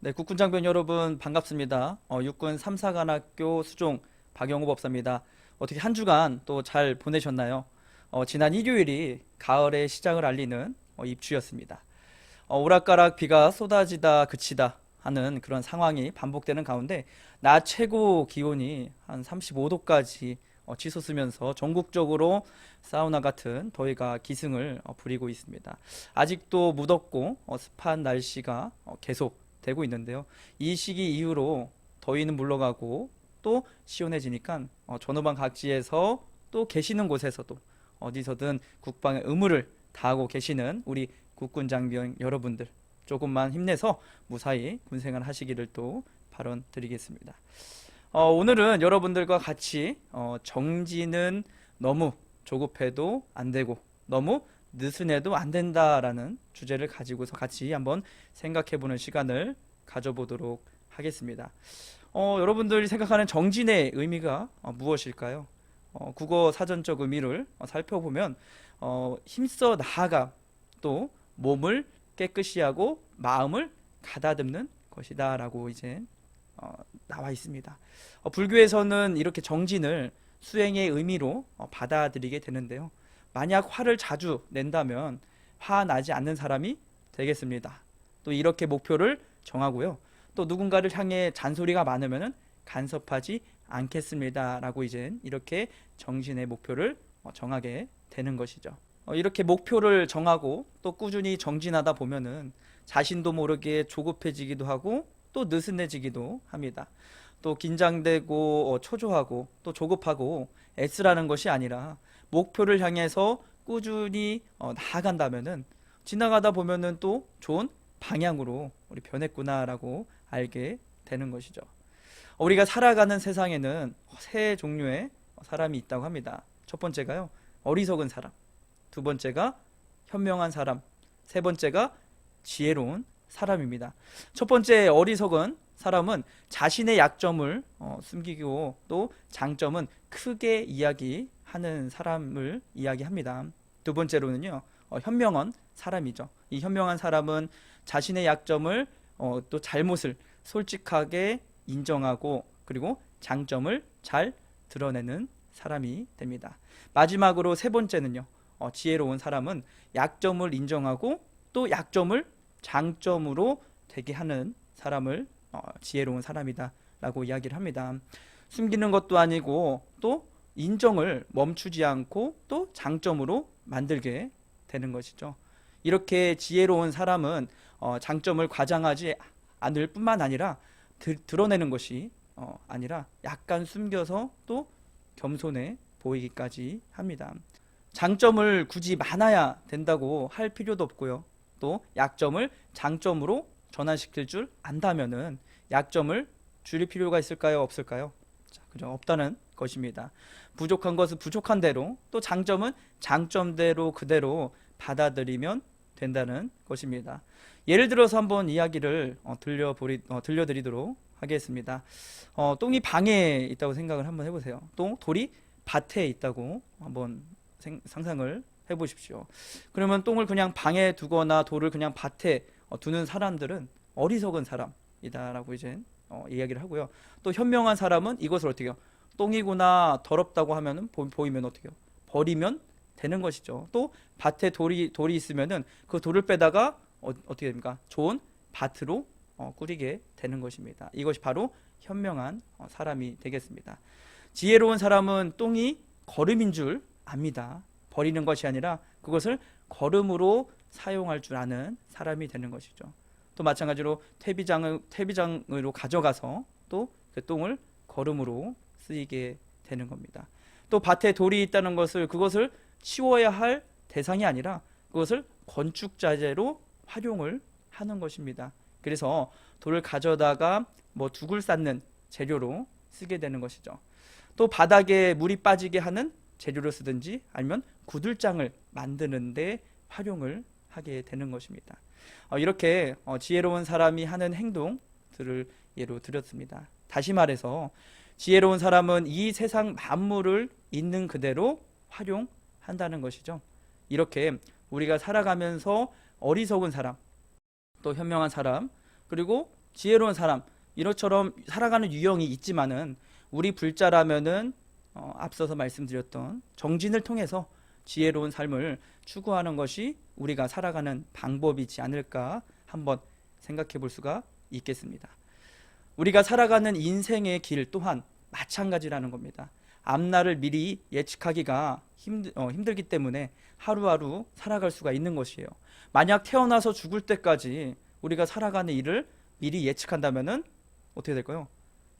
네, 국군 장병 여러분 반갑습니다. 육군 3사관학교 수종 박영호 법사입니다. 어떻게 한 주간 또 잘 보내셨나요? 지난 일요일이 가을의 시작을 알리는 입추였습니다. 오락가락 비가 쏟아지다 그치다 하는 그런 상황이 반복되는 가운데 낮 최고 기온이 한 35도까지 치솟으면서 전국적으로 사우나 같은 더위가 기승을 부리고 있습니다. 아직도 무덥고 습한 날씨가 계속 되고 있는데요. 이 시기 이후로 더위는 물러가고 또 시원해지니까 전후방 각지에서 또 계시는 곳에서도 어디서든 국방의 의무를 다하고 계시는 우리 국군 장병 여러분들 조금만 힘내서 무사히 군생활 하시기를 또 발언드리겠습니다. 오늘은 여러분들과 같이 정지는 너무 조급해도 안 되고 너무 느슨해도 안 된다라는 주제를 가지고서 같이 한번 생각해보는 시간을 가져보도록 하겠습니다. 여러분들이 생각하는 정진의 의미가 무엇일까요? 국어 사전적 의미를 살펴보면 힘써 나아가 또 몸을 깨끗이 하고 마음을 가다듬는 것이다 라고 이제 나와 있습니다. 불교에서는 이렇게 정진을 수행의 의미로 받아들이게 되는데요. 만약 화를 자주 낸다면 화 나지 않는 사람이 되겠습니다. 또 이렇게 목표를 정하고요. 또 누군가를 향해 잔소리가 많으면 간섭하지 않겠습니다. 라고 이제 이렇게 정진의 목표를 정하게 되는 것이죠. 이렇게 목표를 정하고 또 꾸준히 정진하다 보면은 자신도 모르게 조급해지기도 하고 또 느슨해지기도 합니다. 또 긴장되고 초조하고 또 조급하고 애쓰라는 것이 아니라 목표를 향해서 꾸준히 나아간다면은 지나가다 보면은 또 좋은 방향으로 우리 변했구나라고 알게 되는 것이죠. 우리가 살아가는 세상에는 세 종류의 사람이 있다고 합니다. 첫 번째가요, 어리석은 사람. 두 번째가 현명한 사람. 세 번째가 지혜로운 사람입니다. 첫 번째 어리석은 사람은 자신의 약점을 숨기고 또 장점은 크게 이야기하는 사람을 이야기합니다. 두 번째로는요, 현명한 사람이죠. 이 현명한 사람은 자신의 약점을 또 잘못을 솔직하게 인정하고 그리고 장점을 잘 드러내는 사람이 됩니다. 마지막으로 세 번째는요, 지혜로운 사람은 약점을 인정하고 또 약점을 장점으로 되게 하는 사람을 지혜로운 사람이다 라고 이야기를 합니다. 숨기는 것도 아니고 또 인정을 멈추지 않고 또 장점으로 만들게 되는 것이죠. 이렇게 지혜로운 사람은 장점을 과장하지 않을 뿐만 아니라 드러내는 것이 아니라 약간 숨겨서 또 겸손해 보이기까지 합니다. 장점을 굳이 많아야 된다고 할 필요도 없고요. 또 약점을 장점으로 전환시킬 줄 안다면은 약점을 줄일 필요가 있을까요? 없을까요? 자, 그죠? 없다는 것입니다. 부족한 것은 부족한 대로 또 장점은 장점대로 그대로 받아들이면 된다는 것입니다. 예를 들어서 한번 이야기를 들려드리도록 하겠습니다. 똥이 방에 있다고 생각을 한번 해보세요. 또 돌이 밭에 있다고 한번 상상을 해보십시오. 그러면 똥을 그냥 방에 두거나 돌을 그냥 밭에 두는 사람들은 어리석은 사람이다라고 이제 이야기를 하고요. 또 현명한 사람은 이것을 어떻게 해요? 똥이구나 더럽다고 하면은 보이면 어떻게 해요? 버리면 되는 것이죠. 또 밭에 돌이 있으면은 그 돌을 빼다가 어떻게 됩니까? 좋은 밭으로 꾸리게 되는 것입니다. 이것이 바로 현명한 사람이 되겠습니다. 지혜로운 사람은 똥이 거름인 줄 압니다. 버리는 것이 아니라 그것을 거름으로 사용할 줄 아는 사람이 되는 것이죠. 또 마찬가지로 퇴비장으로 가져가서 또 그 똥을 거름으로 쓰이게 되는 겁니다. 또 밭에 돌이 있다는 것을 그것을 치워야 할 대상이 아니라 그것을 건축자재로 활용을 하는 것입니다. 그래서 돌을 가져다가 둑을 쌓는 재료로 쓰게 되는 것이죠. 또 바닥에 물이 빠지게 하는 재료로 쓰든지 아니면 구들장을 만드는데 활용을 하게 되는 것입니다. 이렇게 지혜로운 사람이 하는 행동들을 예로 드렸습니다. 다시 말해서 지혜로운 사람은 이 세상 만물을 있는 그대로 활용한다는 것이죠. 이렇게 우리가 살아가면서 어리석은 사람, 또 현명한 사람, 그리고 지혜로운 사람, 이것처럼 살아가는 유형이 있지만은 우리 불자라면은 앞서서 말씀드렸던 정진을 통해서 지혜로운 삶을 추구하는 것이 우리가 살아가는 방법이지 않을까 한번 생각해 볼 수가 있겠습니다. 우리가 살아가는 인생의 길 또한 마찬가지라는 겁니다. 앞날을 미리 예측하기가 힘들기 때문에 하루하루 살아갈 수가 있는 것이에요. 만약 태어나서 죽을 때까지 우리가 살아가는 일을 미리 예측한다면은 어떻게 될까요?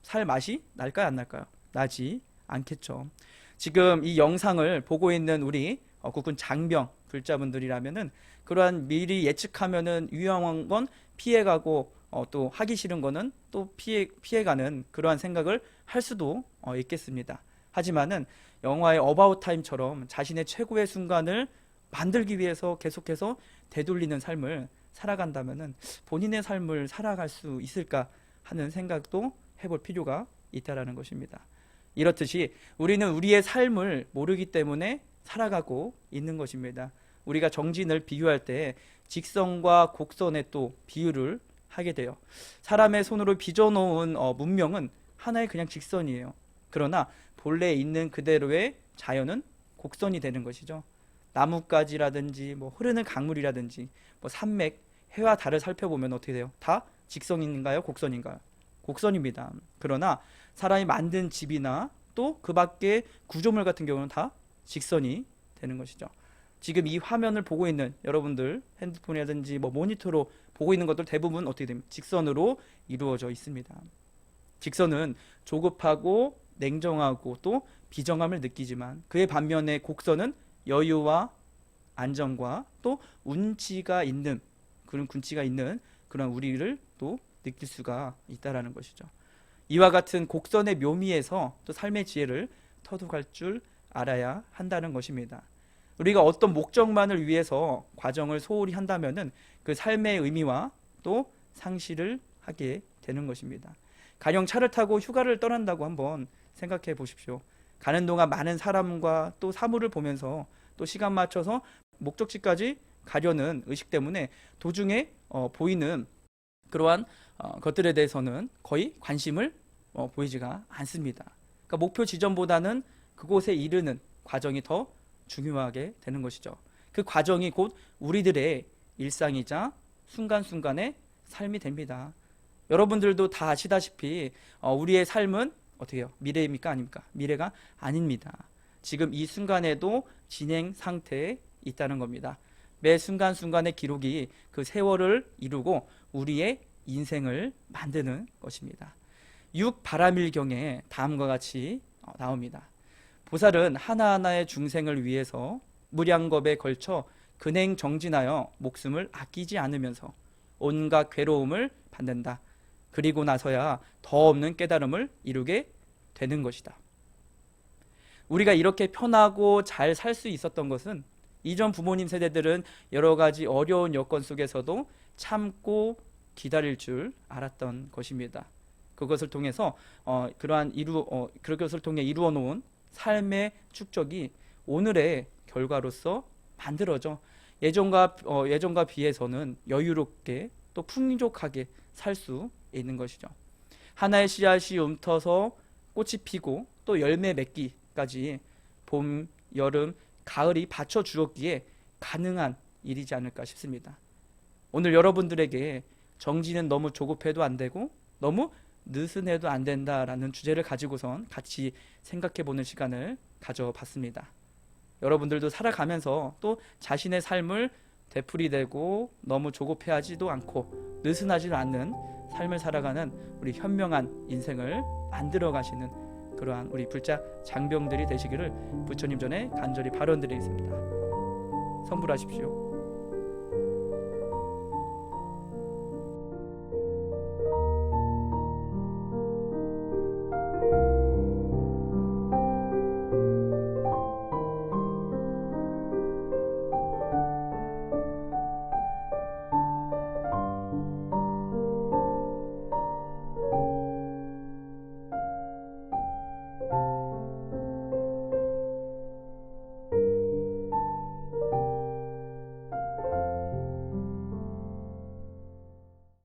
살 맛이 날까요, 안 날까요? 나지 않겠죠. 지금 이 영상을 보고 있는 우리 국군 장병 불자분들이라면은 그러한 미리 예측하면은 유용한 건 피해가고 또 하기 싫은 거는 또 피해가는 그러한 생각을 할 수도 있겠습니다. 하지만은 영화의 어바웃 타임처럼 자신의 최고의 순간을 만들기 위해서 계속해서 되돌리는 삶을 살아간다면은 본인의 삶을 살아갈 수 있을까 하는 생각도 해볼 필요가 있다라는 것입니다. 이렇듯이 우리는 우리의 삶을 모르기 때문에 살아가고 있는 것입니다. 우리가 정진을 비유할 때 직선과 곡선의 또 비유를 하게 돼요. 사람의 손으로 빚어놓은 문명은 하나의 그냥 직선이에요. 그러나 본래 있는 그대로의 자연은 곡선이 되는 것이죠. 나뭇가지라든지 뭐 흐르는 강물이라든지 뭐 산맥, 해와 달을 살펴보면 어떻게 돼요? 다 직선인가요? 곡선인가요? 곡선입니다. 그러나 사람이 만든 집이나 또 그 밖의 구조물 같은 경우는 다 직선이 되는 것이죠. 지금 이 화면을 보고 있는 여러분들 핸드폰이라든지 뭐 모니터로 보고 있는 것들 대부분 어떻게 됩니까? 직선으로 이루어져 있습니다. 직선은 조급하고 냉정하고 또 비정함을 느끼지만 그의 반면에 곡선은 여유와 안정과 또 운치가 있는 그런 군치가 있는 그런 우리를 또 느낄 수가 있다라는 것이죠. 이와 같은 곡선의 묘미에서 또 삶의 지혜를 터득할 줄 알아야 한다는 것입니다. 우리가 어떤 목적만을 위해서 과정을 소홀히 한다면은 그 삶의 의미와 또 상실을 하게 되는 것입니다. 가령 차를 타고 휴가를 떠난다고 한번 생각해 보십시오. 가는 동안 많은 사람과 또 사물을 보면서 또 시간 맞춰서 목적지까지 가려는 의식 때문에 도중에 보이는 그러한 것들에 대해서는 거의 관심을 보이지가 않습니다. 그러니까 목표 지점보다는 그곳에 이르는 과정이 더 중요하게 되는 것이죠. 그 과정이 곧 우리들의 일상이자 순간순간의 삶이 됩니다. 여러분들도 다 아시다시피 우리의 삶은 어떻게 해요? 미래입니까? 아닙니까? 미래가 아닙니다. 지금 이 순간에도 진행 상태에 있다는 겁니다. 매 순간순간의 기록이 그 세월을 이루고 우리의 인생을 만드는 것입니다. 육바라밀경에 다음과 같이 나옵니다. 보살은 하나하나의 중생을 위해서 무량겁에 걸쳐 근행정진하여 목숨을 아끼지 않으면서 온갖 괴로움을 받는다. 그리고 나서야 더 없는 깨달음을 이루게 되는 것이다. 우리가 이렇게 편하고 잘 살 수 있었던 것은 이전 부모님 세대들은 여러 가지 어려운 여건 속에서도 참고 기다릴 줄 알았던 것입니다. 그것을 통해서 그것을 통해 이루어 놓은 삶의 축적이 오늘의 결과로서 만들어져 예전과 비해서는 여유롭게 또 풍족하게 살 수 있는 것이죠. 하나의 씨앗이 움터서 꽃이 피고 또 열매 맺기까지 봄, 여름, 가을이 받쳐 주었기에 가능한 일이지 않을까 싶습니다. 오늘 여러분들에게 정진은 너무 조급해도 안 되고 너무 느슨해도 안 된다라는 주제를 가지고선 같이 생각해보는 시간을 가져봤습니다. 여러분들도 살아가면서 또 자신의 삶을 되풀이되고 너무 조급해하지도 않고 느슨하지도 않는 삶을 살아가는 우리 현명한 인생을 만들어 가시는 그러한 우리 불자 장병들이 되시기를 부처님 전에 간절히 발언드리겠습니다. 성불하십시오.